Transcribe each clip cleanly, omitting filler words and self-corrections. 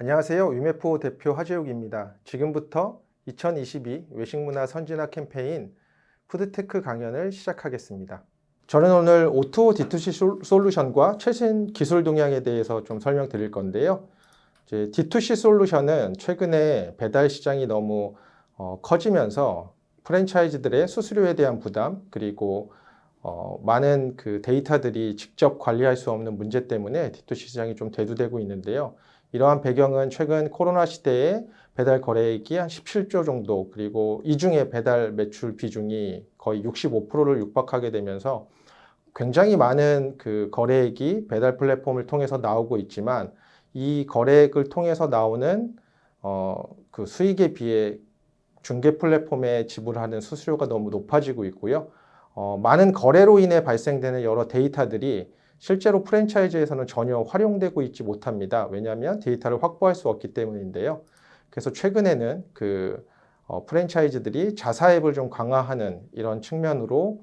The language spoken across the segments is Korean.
안녕하세요. 위메포 대표 하재욱입니다. 지금부터 2022 외식문화 선진화 캠페인 푸드테크 강연을 시작하겠습니다. 저는 오늘 O2O D2C 솔루션과 최신 기술 동향에 대해서 좀 설명드릴 건데요. D2C 솔루션은 최근에 배달 시장이 너무 커지면서 프랜차이즈들의 수수료에 대한 부담, 그리고 많은 그 데이터들이 직접 관리할 수 없는 문제 때문에 D2C 시장이 좀 대두되고 있는데요. 이러한 배경은 최근 코로나 시대에 배달 거래액이 한 17조 정도, 그리고 이 중에 배달 매출 비중이 거의 65%를 육박하게 되면서 굉장히 많은 그 거래액이 배달 플랫폼을 통해서 나오고 있지만, 이 거래액을 통해서 나오는 그 수익에 비해 중개 플랫폼에 지불하는 수수료가 너무 높아지고 있고요. 많은 거래로 인해 발생되는 여러 데이터들이 실제로 프랜차이즈에서는 전혀 활용되고 있지 못합니다. 왜냐하면 데이터를 확보할 수 없기 때문인데요. 그래서 최근에는 프랜차이즈들이 자사 앱을 좀 강화하는 이런 측면으로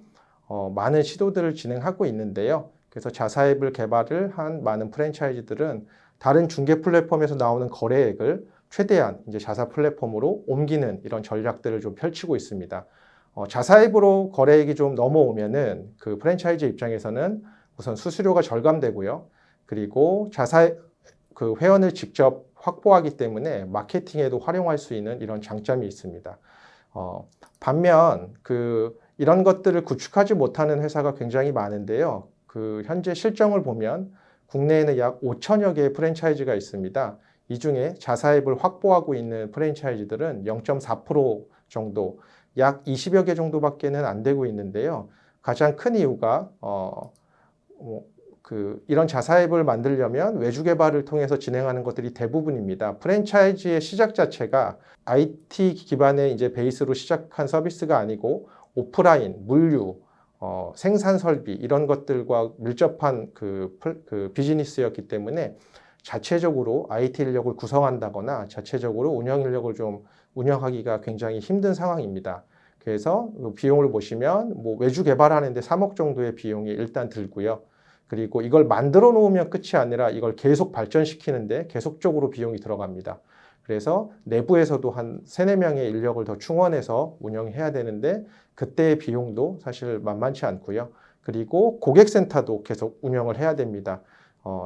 많은 시도들을 진행하고 있는데요. 그래서 자사 앱을 개발을 한 많은 프랜차이즈들은 다른 중개 플랫폼에서 나오는 거래액을 최대한 이제 자사 플랫폼으로 옮기는 이런 전략들을 좀 펼치고 있습니다. 자사 앱으로 거래액이 좀 넘어오면은 그 프랜차이즈 입장에서는 우선 수수료가 절감되고요. 그리고 그 회원을 직접 확보하기 때문에 마케팅에도 활용할 수 있는 이런 장점이 있습니다. 반면 이런 것들을 구축하지 못하는 회사가 굉장히 많은데요. 현재 실정을 보면 국내에는 약 5천여 개의 프랜차이즈가 있습니다. 이 중에 자사 앱을 확보하고 있는 프랜차이즈들은 0.4% 정도, 약 20여 개 정도밖에는 안 되고 있는데요. 가장 큰 이유가 이런 자사 앱을 만들려면 외주 개발을 통해서 진행하는 것들이 대부분입니다. 프랜차이즈의 시작 자체가 IT 기반의 이제 베이스로 시작한 서비스가 아니고 오프라인, 물류, 생산 설비 이런 것들과 밀접한 비즈니스였기 때문에 자체적으로 IT 인력을 구성한다거나 자체적으로 운영 인력을 좀 운영하기가 굉장히 힘든 상황입니다. 그래서 비용을 보시면 외주 개발하는데 3억 정도의 비용이 일단 들고요. 그리고 이걸 만들어 놓으면 끝이 아니라 이걸 계속 발전시키는데 계속적으로 비용이 들어갑니다. 그래서 내부에서도 한 3, 4명의 인력을 더 충원해서 운영해야 되는데 그때의 비용도 사실 만만치 않고요. 그리고 고객센터도 계속 운영을 해야 됩니다.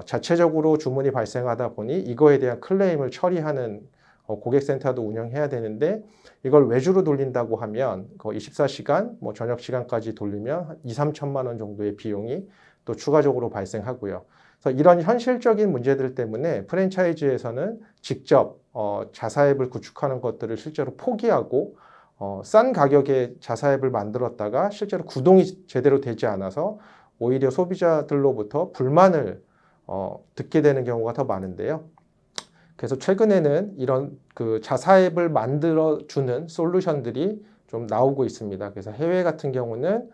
자체적으로 주문이 발생하다 보니 이거에 대한 클레임을 처리하는 고객센터도 운영해야 되는데, 이걸 외주로 돌린다고 하면 24시간, 저녁 시간까지 돌리면 2, 3천만 원 정도의 비용이 또 추가적으로 발생하고요. 그래서 이런 현실적인 문제들 때문에 프랜차이즈에서는 직접 자사 앱을 구축하는 것들을 실제로 포기하고 싼 가격에 자사 앱을 만들었다가 실제로 구동이 제대로 되지 않아서 오히려 소비자들로부터 불만을 듣게 되는 경우가 더 많은데요. 그래서 최근에는 이런 자사 앱을 만들어주는 솔루션들이 좀 나오고 있습니다. 그래서 해외 같은 경우는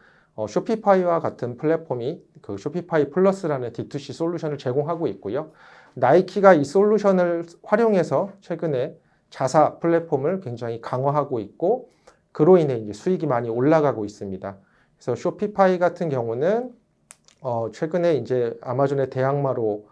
쇼피파이와 같은 플랫폼이 쇼피파이 플러스라는 D2C 솔루션을 제공하고 있고요. 나이키가 이 솔루션을 활용해서 최근에 자사 플랫폼을 굉장히 강화하고 있고, 그로 인해 이제 수익이 많이 올라가고 있습니다. 그래서 쇼피파이 같은 경우는 최근에 이제 아마존의 대항마로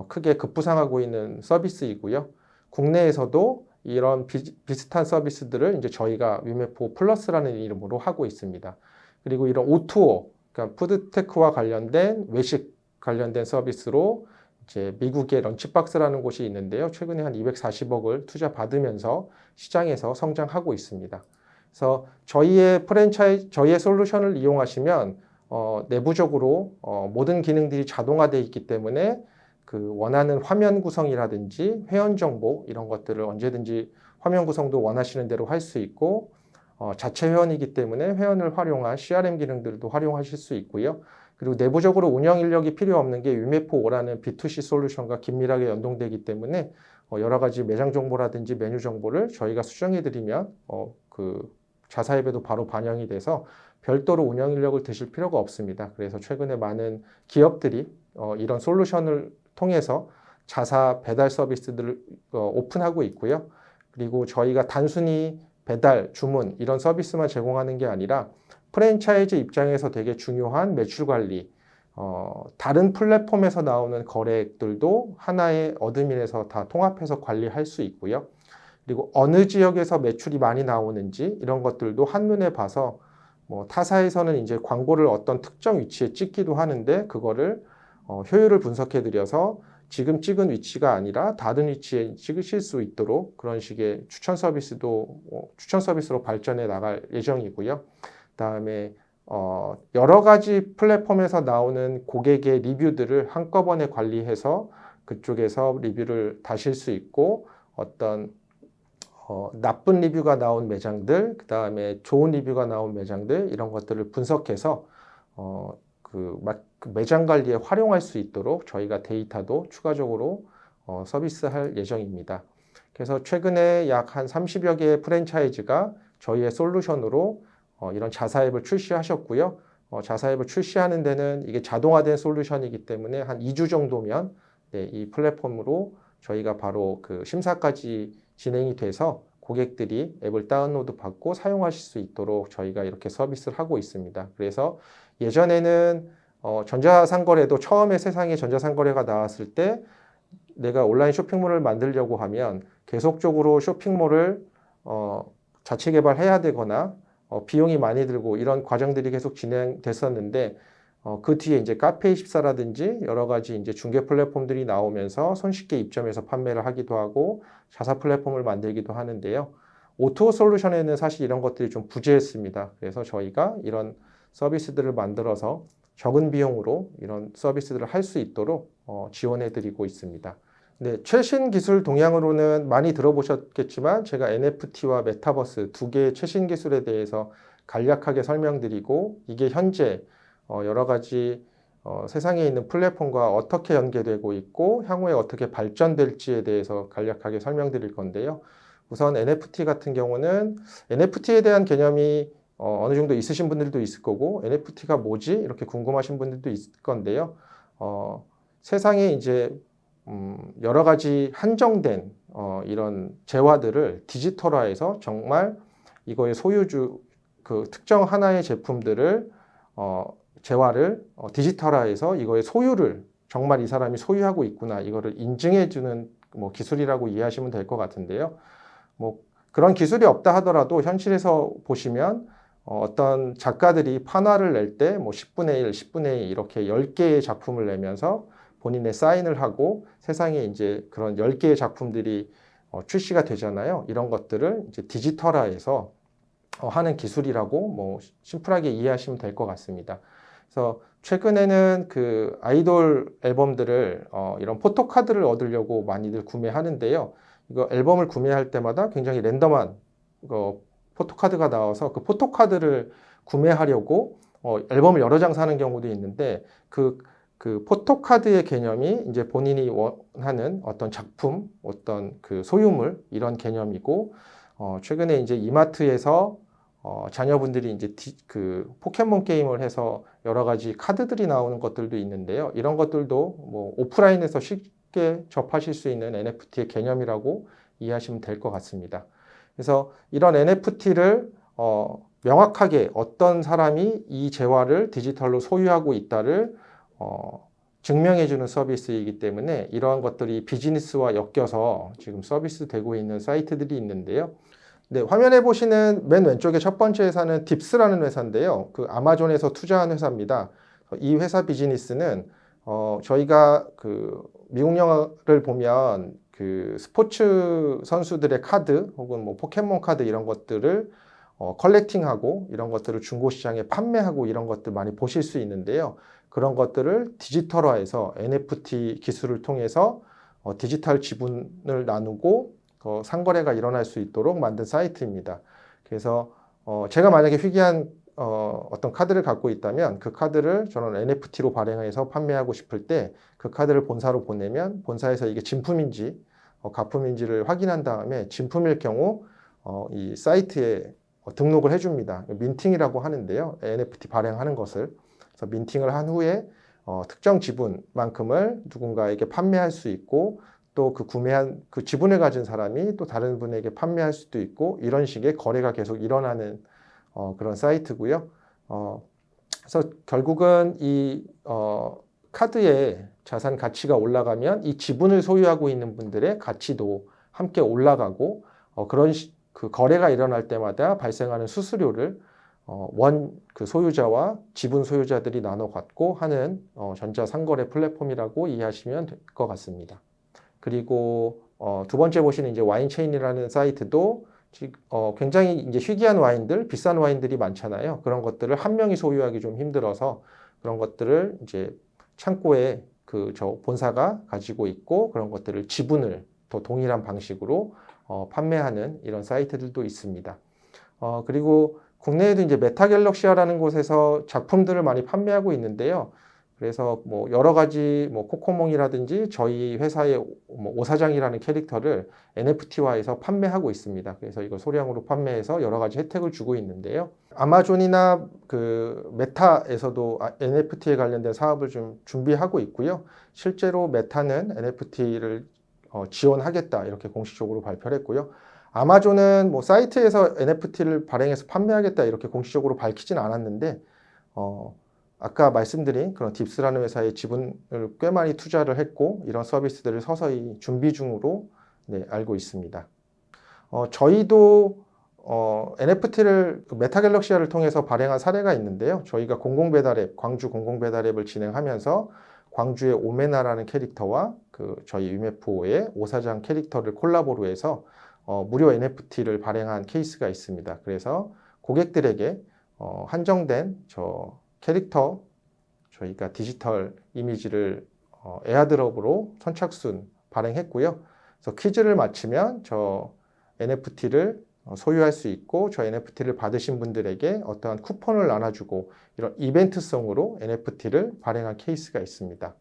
크게 급부상하고 있는 서비스이고요. 국내에서도 이런 비슷한 서비스들을 이제 저희가 위메포 플러스라는 이름으로 하고 있습니다. 그리고 이런 O2O, 그러니까 푸드테크와 관련된 외식 관련된 서비스로 이제 미국의 런치박스라는 곳이 있는데요. 최근에 한 240억을 투자 받으면서 시장에서 성장하고 있습니다. 그래서 저희의 솔루션을 이용하시면 내부적으로 모든 기능들이 자동화되어 있기 때문에 원하는 화면 구성이라든지 회원 정보 이런 것들을 언제든지 화면 구성도 원하시는 대로 할 수 있고, 자체 회원이기 때문에 회원을 활용한 CRM 기능들도 활용하실 수 있고요. 그리고 내부적으로 운영 인력이 필요 없는 게 위메포5라는 B2C 솔루션과 긴밀하게 연동되기 때문에 여러 가지 매장 정보라든지 메뉴 정보를 저희가 수정해 드리면 자사 앱에도 바로 반영이 돼서 별도로 운영 인력을 드실 필요가 없습니다. 그래서 최근에 많은 기업들이 이런 솔루션을 통해서 자사 배달 서비스들을 오픈하고 있고요. 그리고 저희가 단순히 배달, 주문 이런 서비스만 제공하는 게 아니라 프랜차이즈 입장에서 되게 중요한 매출 관리, 다른 플랫폼에서 나오는 거래액들도 하나의 어드민에서 다 통합해서 관리할 수 있고요. 그리고 어느 지역에서 매출이 많이 나오는지 이런 것들도 한눈에 봐서 뭐 타사에서는 이제 광고를 어떤 특정 위치에 찍기도 하는데 그거를 효율을 분석해 드려서 지금 찍은 위치가 아니라 다른 위치에 찍으실 수 있도록 그런 식의 추천 서비스도 추천 서비스로 발전해 나갈 예정이고요. 그다음에 여러 가지 플랫폼에서 나오는 고객의 리뷰들을 한꺼번에 관리해서 그쪽에서 리뷰를 다실 수 있고 어떤 나쁜 리뷰가 나온 매장들, 그 다음에 좋은 리뷰가 나온 매장들 이런 것들을 분석해서 그 매장 관리에 활용할 수 있도록 저희가 데이터도 추가적으로 서비스할 예정입니다. 그래서 최근에 약 한 30여 개의 프랜차이즈가 저희의 솔루션으로 이런 자사앱을 출시하셨고요. 자사앱을 출시하는 데는 이게 자동화된 솔루션이기 때문에 한 2주 정도면 네, 이 플랫폼으로 저희가 바로 그 심사까지 진행이 돼서 고객들이 앱을 다운로드 받고 사용하실 수 있도록 저희가 이렇게 서비스를 하고 있습니다. 그래서 예전에는 전자상거래도 처음에 세상에 전자상거래가 나왔을 때 내가 온라인 쇼핑몰을 만들려고 하면 계속적으로 쇼핑몰을 자체 개발해야 되거나 비용이 많이 들고 이런 과정들이 계속 진행됐었는데 그 뒤에 이제 카페24라든지 여러 가지 이제 중개 플랫폼들이 나오면서 손쉽게 입점해서 판매를 하기도 하고 자사 플랫폼을 만들기도 하는데요. 오토 솔루션에는 사실 이런 것들이 좀 부재했습니다. 그래서 저희가 이런 서비스들을 만들어서 적은 비용으로 이런 서비스들을 할 수 있도록 지원해 드리고 있습니다. 네, 최신 기술 동향으로는 많이 들어보셨겠지만 제가 NFT와 메타버스 두 개의 최신 기술에 대해서 간략하게 설명드리고 이게 현재 여러 가지 세상에 있는 플랫폼과 어떻게 연계되고 있고 향후에 어떻게 발전될지에 대해서 간략하게 설명드릴 건데요. 우선 NFT 같은 경우는 NFT에 대한 개념이 어느 정도 있으신 분들도 있을 거고 NFT가 뭐지? 이렇게 궁금하신 분들도 있을 건데요. 세상에 이제 여러 가지 한정된 이런 재화들을 디지털화해서 정말 이거의 소유주 그 특정 하나의 제품들을 재화를 디지털화해서 이거의 소유를 정말 이 사람이 소유하고 있구나 이거를 인증해주는 뭐 기술이라고 이해하시면 될 것 같은데요. 뭐 그런 기술이 없다 하더라도 현실에서 보시면 어떤 작가들이 판화를 낼 때 뭐 10분의 1, 10분의 2 이렇게 10개의 작품을 내면서 본인의 사인을 하고 세상에 이제 그런 10개의 작품들이 출시가 되잖아요. 이런 것들을 이제 디지털화해서 하는 기술이라고 뭐 심플하게 이해하시면 될 것 같습니다. 그래서 최근에는 그 아이돌 앨범들을 이런 포토카드를 얻으려고 많이들 구매하는데요. 이거 앨범을 구매할 때마다 굉장히 랜덤한 포토카드가 나와서 그 포토카드를 구매하려고 앨범을 여러 장 사는 경우도 있는데 그 포토카드의 개념이 이제 본인이 원하는 어떤 작품, 어떤 그 소유물 이런 개념이고 최근에 이제 이마트에서 자녀분들이 이제 그 포켓몬 게임을 해서 여러 가지 카드들이 나오는 것들도 있는데요. 이런 것들도 뭐 오프라인에서 쉽게 접하실 수 있는 NFT의 개념이라고 이해하시면 될 것 같습니다. 그래서 이런 NFT를 명확하게 어떤 사람이 이 재화를 디지털로 소유하고 있다를 증명해주는 서비스이기 때문에 이러한 것들이 비즈니스와 엮여서 지금 서비스 되고 있는 사이트들이 있는데요. 네, 화면에 보시는 맨 왼쪽에 첫 번째 회사는 딥스라는 회사인데요. 그 아마존에서 투자한 회사입니다. 이 회사 비즈니스는 저희가 그 미국 영화를 보면 그 스포츠 선수들의 카드 혹은 뭐 포켓몬 카드 이런 것들을 컬렉팅하고 이런 것들을 중고시장에 판매하고 이런 것들 많이 보실 수 있는데요. 그런 것들을 디지털화해서 NFT 기술을 통해서 디지털 지분을 나누고 상거래가 일어날 수 있도록 만든 사이트입니다. 그래서 제가 만약에 희귀한 어떤 카드를 갖고 있다면 그 카드를 저는 NFT로 발행해서 판매하고 싶을 때 그 카드를 본사로 보내면 본사에서 이게 진품인지 가품인지를 확인한 다음에 진품일 경우 이 사이트에 등록을 해줍니다. 민팅이라고 하는데요. NFT 발행하는 것을. 그래서 민팅을 한 후에 특정 지분만큼을 누군가에게 판매할 수 있고 또 그 구매한 그 지분을 가진 사람이 또 다른 분에게 판매할 수도 있고 이런 식의 거래가 계속 일어나는 그런 사이트고요. 그래서 결국은 이 카드의 자산 가치가 올라가면 이 지분을 소유하고 있는 분들의 가치도 함께 올라가고 그 거래가 일어날 때마다 발생하는 수수료를 그 소유자와 지분 소유자들이 나눠 갖고 하는 전자상거래 플랫폼이라고 이해하시면 될 것 같습니다. 그리고 두 번째 보시는 이제 와인체인이라는 사이트도 굉장히 이제 희귀한 와인들, 비싼 와인들이 많잖아요. 그런 것들을 한 명이 소유하기 좀 힘들어서 그런 것들을 이제 창고에 저 본사가 가지고 있고 그런 것들을 지분을 더 동일한 방식으로 판매하는 이런 사이트들도 있습니다. 그리고 국내에도 이제 메타갤럭시아라는 곳에서 작품들을 많이 판매하고 있는데요. 그래서 뭐 여러 가지 뭐 코코몽이라든지 저희 회사의 뭐 오사장이라는 캐릭터를 NFT화해서 판매하고 있습니다. 그래서 이거 소량으로 판매해서 여러 가지 혜택을 주고 있는데요. 아마존이나 그 메타에서도 NFT에 관련된 사업을 좀 준비하고 있고요. 실제로 메타는 NFT를 지원하겠다 이렇게 공식적으로 발표를 했고요. 아마존은 뭐 사이트에서 NFT를 발행해서 판매하겠다 이렇게 공식적으로 밝히진 않았는데 아까 말씀드린 그런 딥스라는 회사에 지분을 꽤 많이 투자를 했고 이런 서비스들을 서서히 준비 중으로 알고 있습니다. 저희도 NFT를 메타갤럭시아를 통해서 발행한 사례가 있는데요. 저희가 공공배달앱, 광주 공공배달앱을 진행하면서 광주의 오메나라는 캐릭터와 저희 유메프의 오사장 캐릭터를 콜라보로 해서 무료 NFT를 발행한 케이스가 있습니다. 그래서 고객들에게 한정된 캐릭터 저희가 디지털 이미지를 에어드롭으로 선착순 발행했고요. 그래서 퀴즈를 맞히면 저 NFT를 소유할 수 있고 저 NFT를 받으신 분들에게 어떠한 쿠폰을 나눠주고 이런 이벤트성으로 NFT를 발행한 케이스가 있습니다.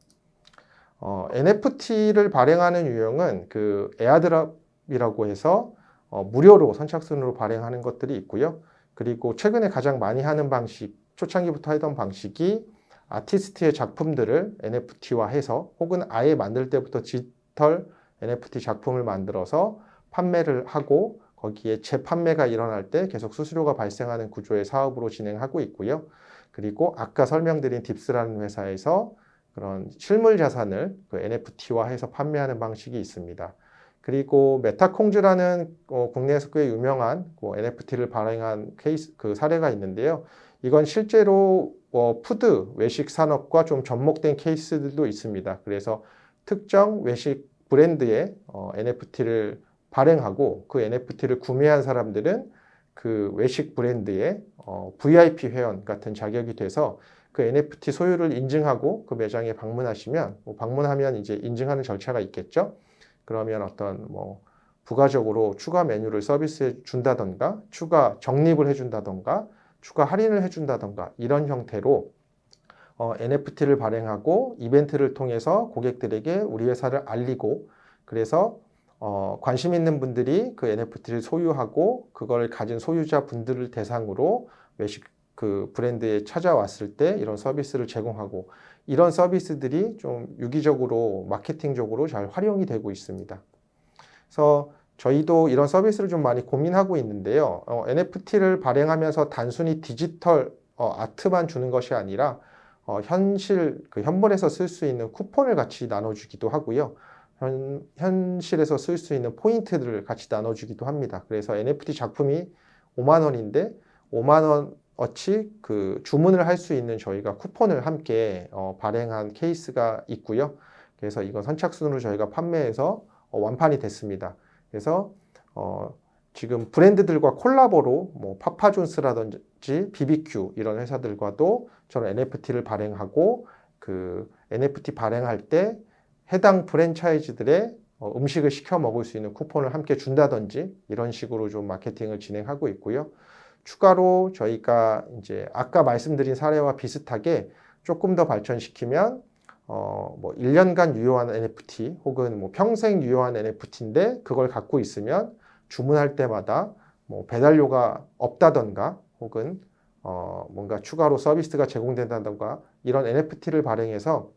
NFT를 발행하는 유형은 그 에어드롭이라고 해서 무료로 선착순으로 발행하는 것들이 있고요. 그리고 최근에 가장 많이 하는 방식, 초창기부터 하던 방식이 아티스트의 작품들을 NFT화해서 혹은 아예 만들 때부터 디지털 NFT 작품을 만들어서 판매를 하고 거기에 재판매가 일어날 때 계속 수수료가 발생하는 구조의 사업으로 진행하고 있고요. 그리고 아까 설명드린 딥스라는 회사에서 그런 실물 자산을 NFT화해서 판매하는 방식이 있습니다. 그리고 메타콩즈라는 국내에서 꽤 유명한 NFT를 발행한 케이스 사례가 있는데요. 이건 실제로 푸드, 외식 산업과 좀 접목된 케이스들도 있습니다. 그래서 특정 외식 브랜드의 NFT를 발행하고 그 NFT를 구매한 사람들은 그 외식 브랜드의 VIP 회원 같은 자격이 돼서 그 NFT 소유를 인증하고 그 매장에 방문하시면 방문하면 이제 인증하는 절차가 있겠죠. 그러면 어떤 부가적으로 추가 메뉴를 서비스해 준다던가 추가 적립을 해준다던가 추가 할인을 해준다던가 이런 형태로 NFT를 발행하고 이벤트를 통해서 고객들에게 우리 회사를 알리고 그래서 관심 있는 분들이 그 NFT를 소유하고 그걸 가진 소유자 분들을 대상으로 외식 그 브랜드에 찾아왔을 때 이런 서비스를 제공하고 이런 서비스들이 좀 유기적으로 마케팅적으로 잘 활용이 되고 있습니다. 그래서 저희도 이런 서비스를 좀 많이 고민하고 있는데요. NFT를 발행하면서 단순히 디지털 아트만 주는 것이 아니라 현물에서 쓸 수 있는 쿠폰을 같이 나눠주기도 하고요. 현실에서 쓸 수 있는 포인트들을 같이 나눠주기도 합니다. 그래서 NFT 작품이 5만 원인데 5만 원어치 그 주문을 할 수 있는 저희가 쿠폰을 함께 발행한 케이스가 있고요. 그래서 이건 선착순으로 저희가 판매해서 완판이 됐습니다. 그래서 지금 브랜드들과 콜라보로 파파존스라든지 BBQ 이런 회사들과도 저는 NFT를 발행하고 그 NFT 발행할 때 해당 프랜차이즈들의 음식을 시켜 먹을 수 있는 쿠폰을 함께 준다든지 이런 식으로 좀 마케팅을 진행하고 있고요. 추가로 저희가 이제 아까 말씀드린 사례와 비슷하게 조금 더 발전시키면 1년간 유효한 NFT 혹은 평생 유효한 NFT인데 그걸 갖고 있으면 주문할 때마다 배달료가 없다던가 혹은 뭔가 추가로 서비스가 제공된다던가 이런 NFT를 발행해서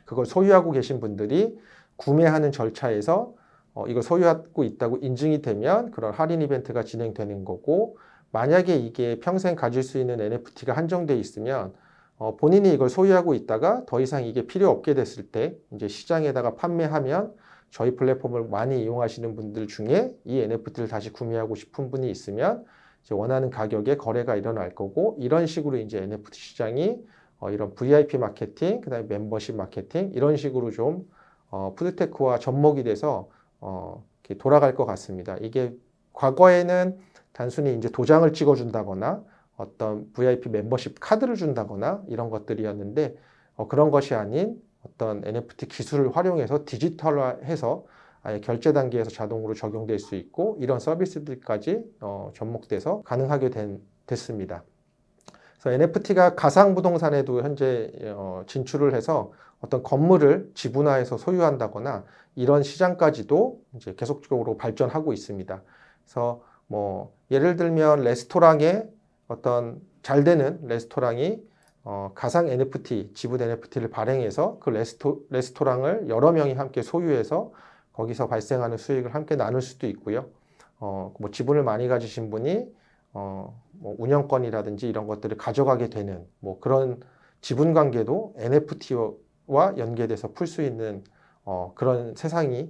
그걸 소유하고 계신 분들이 구매하는 절차에서 이걸 소유하고 있다고 인증이 되면 그런 할인 이벤트가 진행되는 거고 만약에 이게 평생 가질 수 있는 NFT가 한정돼 있으면 본인이 이걸 소유하고 있다가 더 이상 이게 필요 없게 됐을 때 이제 시장에다가 판매하면 저희 플랫폼을 많이 이용하시는 분들 중에 이 NFT를 다시 구매하고 싶은 분이 있으면 이제 원하는 가격에 거래가 일어날 거고, 이런 식으로 이제 NFT 시장이 이런 VIP 마케팅, 그다음에 멤버십 마케팅 이런 식으로 좀 푸드테크와 접목이 돼서 이렇게 돌아갈 것 같습니다. 이게 과거에는 단순히 이제 도장을 찍어준다거나 어떤 VIP 멤버십 카드를 준다거나 이런 것들이었는데, 그런 것이 아닌 어떤 NFT 기술을 활용해서 디지털화해서 아예 결제 단계에서 자동으로 적용될 수 있고, 이런 서비스들까지 접목돼서 가능하게 됐습니다. 그래서 NFT가 가상부동산에도 현재 진출을 해서 어떤 건물을 지분화해서 소유한다거나 이런 시장까지도 이제 계속적으로 발전하고 있습니다. 그래서 뭐 예를 들면 레스토랑에 어떤 잘 되는 레스토랑이 가상 NFT, 지분 NFT를 발행해서 그 레스토랑을 여러 명이 함께 소유해서 거기서 발생하는 수익을 함께 나눌 수도 있고요. 뭐 지분을 많이 가지신 분이 뭐 운영권이라든지 이런 것들을 가져가게 되는 뭐 그런 지분 관계도 NFT와 연계돼서 풀 수 있는 그런 세상이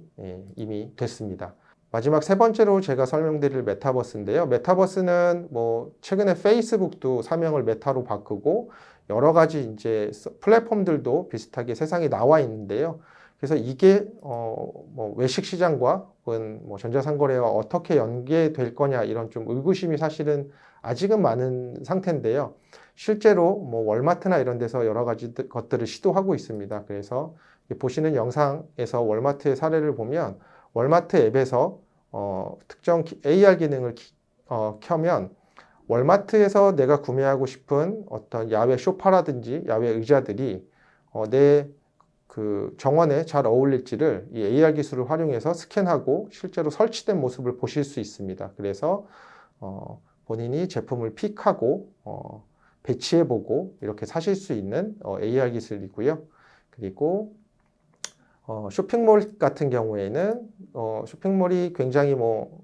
이미 됐습니다. 마지막 세 번째로 제가 설명드릴 메타버스인데요. 메타버스는 뭐 최근에 페이스북도 사명을 메타로 바꾸고 여러 가지 이제 플랫폼들도 비슷하게 세상에 나와 있는데요. 그래서 이게 뭐 외식 시장과 혹은 뭐 전자상거래와 어떻게 연계될 거냐 이런 좀 의구심이 사실은 아직은 많은 상태인데요. 실제로 뭐 월마트나 이런 데서 여러 가지 것들을 시도하고 있습니다. 그래서 보시는 영상에서 월마트의 사례를 보면 월마트 앱에서 특정 AR 기능을 켜면 월마트에서 내가 구매하고 싶은 어떤 야외 소파라든지 야외 의자들이 내 그 정원에 잘 어울릴지를 이 AR 기술을 활용해서 스캔하고 실제로 설치된 모습을 보실 수 있습니다. 그래서 본인이 제품을 픽하고 배치해보고 이렇게 사실 수 있는 AR 기술이고요. 그리고 쇼핑몰 같은 경우에는 쇼핑몰이 굉장히 뭐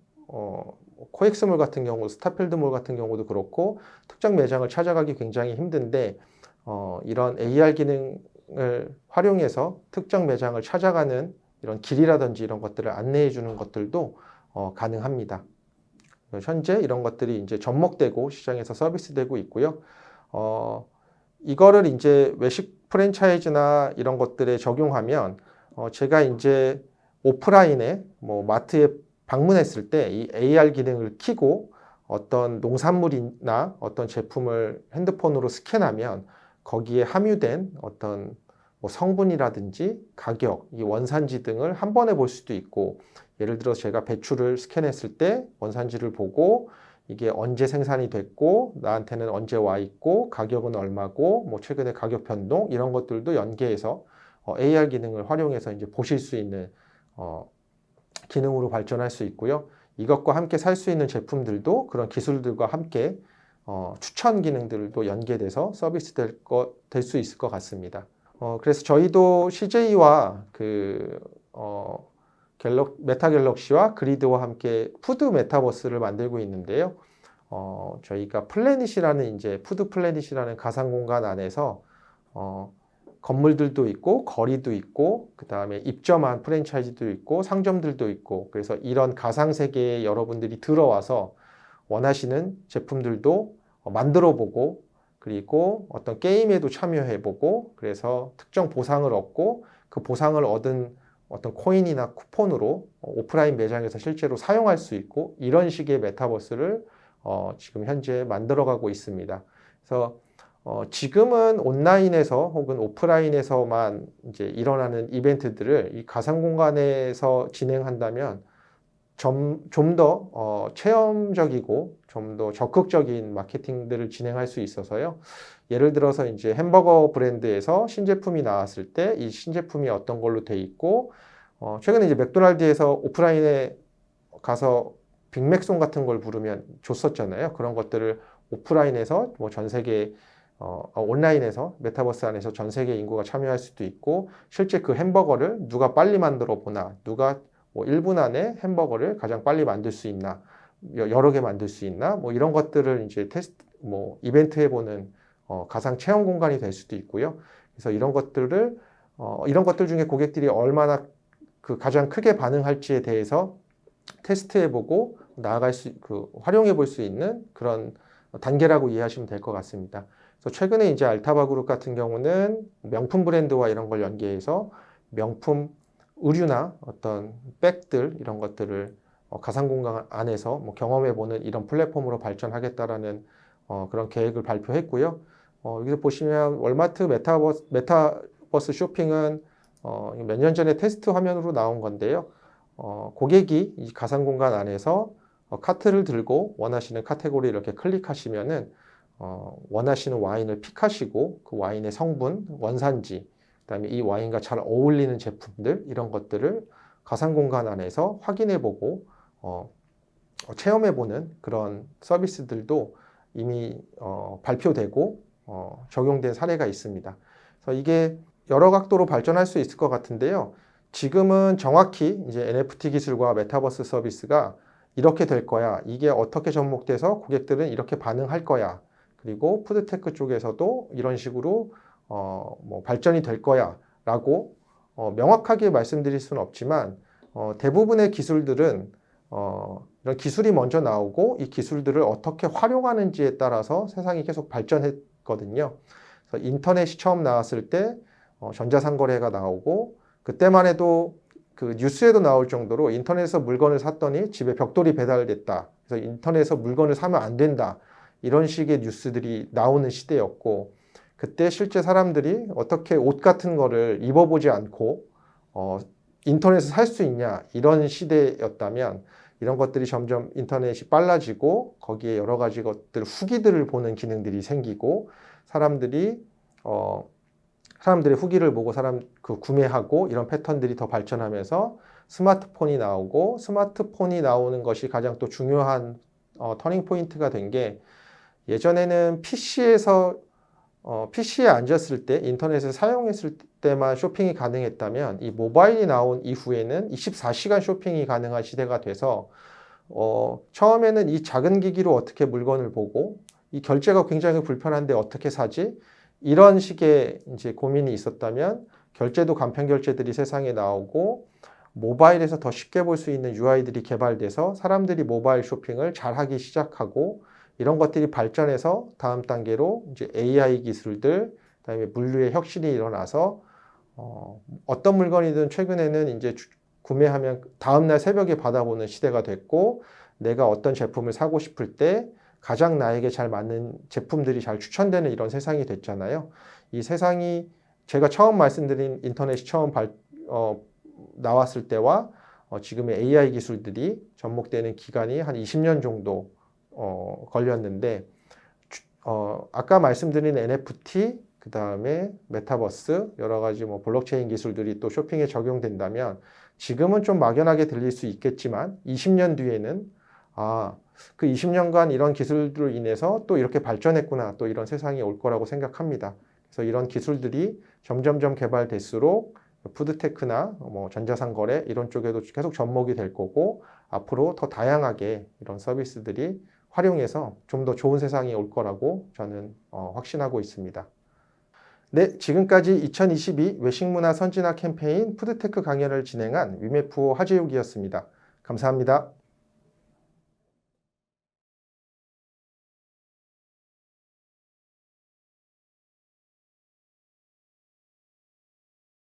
코엑스몰 같은 경우, 스타필드몰 같은 경우도 그렇고 특정 매장을 찾아가기 굉장히 힘든데 이런 AR 기능을 활용해서 특정 매장을 찾아가는 이런 길이라든지 이런 것들을 안내해 주는 것들도 가능합니다. 현재 이런 것들이 이제 접목되고 시장에서 서비스되고 있고요. 이거를 이제 외식 프랜차이즈나 이런 것들에 적용하면 제가 이제 오프라인에 뭐 마트에 방문했을 때 이 AR 기능을 켜고 어떤 농산물이나 어떤 제품을 핸드폰으로 스캔하면 거기에 함유된 어떤 뭐 성분이라든지 가격, 이 원산지 등을 한 번에 볼 수도 있고, 예를 들어 제가 배추를 스캔했을 때 원산지를 보고 이게 언제 생산이 됐고 나한테는 언제 와 있고 가격은 얼마고 뭐 최근에 가격 변동 이런 것들도 연계해서 AR 기능을 활용해서 이제 보실 수 있는 기능으로 발전할 수 있고요. 이것과 함께 살 수 있는 제품들도 그런 기술들과 함께 추천 기능들도 연계돼서 서비스 될 수 있을 것 같습니다. 그래서 저희도 CJ와 메타 갤럭시와 그리드와 함께 푸드 메타버스를 만들고 있는데요. 저희가 플래닛이라는 이제 푸드 플래닛이라는 가상 공간 안에서 건물들도 있고 거리도 있고 그 다음에 입점한 프랜차이즈도 있고 상점들도 있고, 그래서 이런 가상 세계에 여러분들이 들어와서 원하시는 제품들도 만들어 보고 그리고 어떤 게임에도 참여해 보고 그래서 특정 보상을 얻고 그 보상을 얻은 어떤 코인이나 쿠폰으로 오프라인 매장에서 실제로 사용할 수 있고, 이런 식의 메타버스를 지금 현재 만들어가고 있습니다. 그래서 지금은 온라인에서 혹은 오프라인에서만 이제 일어나는 이벤트들을 이 가상 공간에서 진행한다면 좀 더 체험적이고 좀 더 적극적인 마케팅들을 진행할 수 있어서요. 예를 들어서 이제 햄버거 브랜드에서 신제품이 나왔을 때 이 신제품이 어떤 걸로 돼 있고, 최근에 이제 맥도날드에서 오프라인에 가서 빅맥송 같은 걸 부르면 줬었잖아요. 그런 것들을 오프라인에서 뭐 전 세계 온라인에서 메타버스 안에서 전 세계 인구가 참여할 수도 있고, 실제 그 햄버거를 누가 빨리 만들어 보나, 누가 뭐 1분 안에 햄버거를 가장 빨리 만들 수 있나, 여러 개 만들 수 있나, 뭐 이런 것들을 이제 테스트, 뭐 이벤트 해보는 가상 체험 공간이 될 수도 있고요. 그래서 이런 것들 중에 고객들이 얼마나 가장 크게 반응할지에 대해서 테스트해보고 활용해 볼 수 있는 그런 단계라고 이해하시면 될 것 같습니다. 그래서 최근에 이제 알타바 그룹 같은 경우는 명품 브랜드와 이런 걸 연계해서 명품 의류나 어떤 백들 이런 것들을 가상 공간 안에서 경험해보는 이런 플랫폼으로 발전하겠다라는 그런 계획을 발표했고요. 여기서 보시면 월마트 메타버스 쇼핑은 몇 년 전에 테스트 화면으로 나온 건데요. 고객이 이 가상 공간 안에서 카트를 들고 원하시는 카테고리 이렇게 클릭하시면은 원하시는 와인을 픽하시고 그 와인의 성분, 원산지, 그다음에 이 와인과 잘 어울리는 제품들 이런 것들을 가상 공간 안에서 확인해보고 체험해보는 그런 서비스들도 이미 발표되고 적용된 사례가 있습니다. 그래서 이게 여러 각도로 발전할 수 있을 것 같은데요. 지금은 정확히 이제 NFT 기술과 메타버스 서비스가 이렇게 될 거야. 이게 어떻게 접목돼서 고객들은 이렇게 반응할 거야. 그리고 푸드테크 쪽에서도 이런 식으로 발전이 될 거야. 라고 명확하게 말씀드릴 수는 없지만 대부분의 기술들은 이런 기술이 먼저 나오고 이 기술들을 어떻게 활용하는지에 따라서 세상이 계속 발전했거든요. 그래서 인터넷이 처음 나왔을 때 전자상거래가 나오고 그때만 해도 그 뉴스에도 나올 정도로 인터넷에서 물건을 샀더니 집에 벽돌이 배달됐다. 그래서 인터넷에서 물건을 사면 안 된다. 이런 식의 뉴스들이 나오는 시대였고 그때 실제 사람들이 어떻게 옷 같은 거를 입어보지 않고 인터넷에서 살 수 있냐 이런 시대였다면 이런 것들이 점점 인터넷이 빨라지고 거기에 여러 가지 후기들을 보는 기능들이 생기고 사람들의 후기를 보고 구매하고 이런 패턴들이 더 발전하면서 스마트폰이 나오고 스마트폰이 나오는 것이 가장 또 중요한 터닝 포인트가 된 게 예전에는 PC에 앉았을 때 인터넷을 사용했을 때만 쇼핑이 가능했다면 이 모바일이 나온 이후에는 24시간 쇼핑이 가능한 시대가 돼서 처음에는 이 작은 기기로 어떻게 물건을 보고 이 결제가 굉장히 불편한데 어떻게 사지? 이런 식의 이제 고민이 있었다면 결제도 간편 결제들이 세상에 나오고 모바일에서 더 쉽게 볼 수 있는 UI들이 개발돼서 사람들이 모바일 쇼핑을 잘 하기 시작하고 이런 것들이 발전해서 다음 단계로 이제 AI 기술들, 그다음에 물류의 혁신이 일어나서 어떤 물건이든 최근에는 이제 구매하면 다음날 새벽에 받아보는 시대가 됐고 내가 어떤 제품을 사고 싶을 때 가장 나에게 잘 맞는 제품들이 잘 추천되는 이런 세상이 됐잖아요. 이 세상이 제가 처음 말씀드린 인터넷이 처음 나왔을 때와 지금의 AI 기술들이 접목되는 기간이 한 20년 정도 걸렸는데 아까 말씀드린 NFT, 그 다음에 메타버스, 여러 가지 블록체인 기술들이 또 쇼핑에 적용된다면 지금은 좀 막연하게 들릴 수 있겠지만 20년 뒤에는 그 20년간 이런 기술들로 인해서 또 이렇게 발전했구나, 또 이런 세상이 올 거라고 생각합니다. 그래서 이런 기술들이 점점점 개발될수록 푸드테크나 전자상거래 이런 쪽에도 계속 접목이 될 거고 앞으로 더 다양하게 이런 서비스들이 활용해서 좀 더 좋은 세상이 올 거라고 저는 확신하고 있습니다. 네, 지금까지 2022 외식문화 선진화 캠페인 푸드테크 강연을 진행한 위메프호 하재욱이었습니다. 감사합니다.